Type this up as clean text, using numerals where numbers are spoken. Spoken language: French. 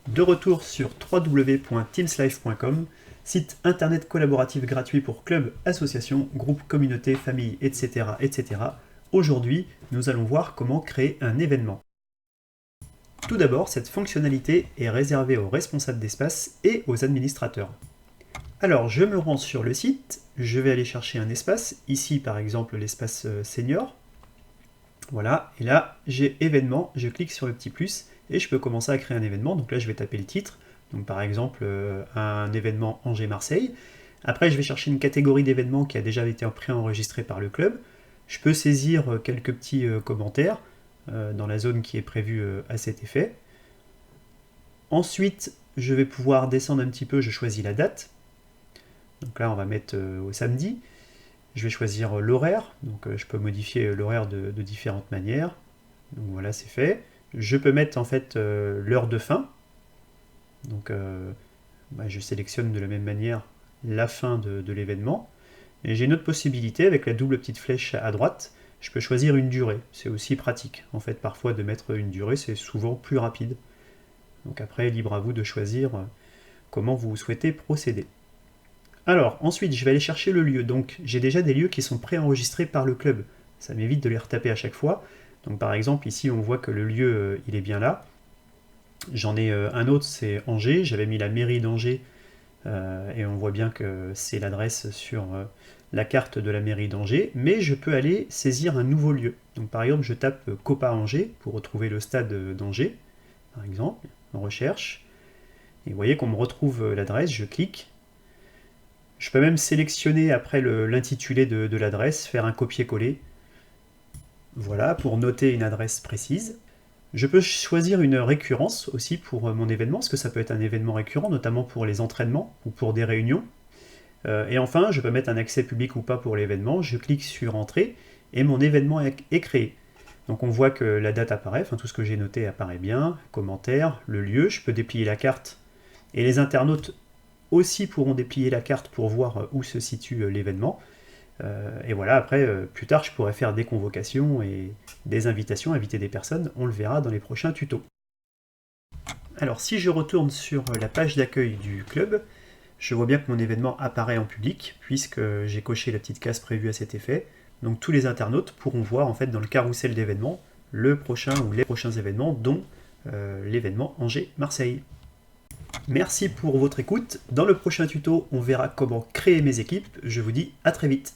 De retour sur www.teamslife.com, site internet collaboratif gratuit pour clubs, associations, groupes, communautés, familles, etc. etc. Aujourd'hui, nous allons voir comment créer un événement. Tout d'abord, cette fonctionnalité est réservée aux responsables d'espace et aux administrateurs. Alors, je me rends sur le site, je vais aller chercher un espace, ici par exemple l'espace senior. Voilà, et là j'ai événement, je clique sur le petit plus et je peux commencer à créer un événement. Donc là je vais taper le titre, donc par exemple un événement Angers-Marseille. Après je vais chercher une catégorie d'événements qui a déjà été préenregistrée par le club. Je peux saisir quelques petits commentaires dans la zone qui est prévue à cet effet. Ensuite je vais pouvoir descendre un petit peu, je choisis la date. Donc là on va mettre au samedi. Je vais choisir l'horaire, donc je peux modifier l'horaire de différentes manières. Donc voilà, c'est fait. Je peux mettre en fait l'heure de fin. Donc je sélectionne de la même manière la fin de l'événement. Et j'ai une autre possibilité avec la double petite flèche à droite. Je peux choisir une durée. C'est aussi pratique. En fait, parfois de mettre une durée, c'est souvent plus rapide. Donc après, libre à vous de choisir comment vous souhaitez procéder. Alors, ensuite, je vais aller chercher le lieu. Donc, j'ai déjà des lieux qui sont préenregistrés par le club. Ça m'évite de les retaper à chaque fois. Donc, par exemple, ici, on voit que le lieu, il est bien là. J'en ai un autre, c'est Angers. J'avais mis la mairie d'Angers et on voit bien que c'est l'adresse sur la carte de la mairie d'Angers. Mais je peux aller saisir un nouveau lieu. Donc, par exemple, je tape Copa Angers pour retrouver le stade d'Angers, par exemple, en recherche. Et vous voyez qu'on me retrouve l'adresse, je clique. Je peux même sélectionner après l'intitulé de l'adresse, faire un copier-coller. Voilà, pour noter une adresse précise. Je peux choisir une récurrence aussi pour mon événement, parce que ça peut être un événement récurrent, notamment pour les entraînements ou pour des réunions. Et enfin, je peux mettre un accès public ou pas pour l'événement. Je clique sur Entrée et mon événement est créé. Donc on voit que la date apparaît, enfin tout ce que j'ai noté apparaît bien, commentaire, le lieu, je peux déplier la carte et les internautes aussi pourront déplier la carte pour voir où se situe l'événement. Et voilà, après, plus tard, je pourrais faire des convocations et des invitations, inviter des personnes. On le verra dans les prochains tutos. Alors, si je retourne sur la page d'accueil du club, je vois bien que mon événement apparaît en public, puisque j'ai coché la petite case prévue à cet effet. Donc, tous les internautes pourront voir, en fait, dans le carrousel d'événements, le prochain ou les prochains événements, dont l'événement Angers-Marseille. Merci pour votre écoute. Dans le prochain tuto, on verra comment créer mes équipes. Je vous dis à très vite.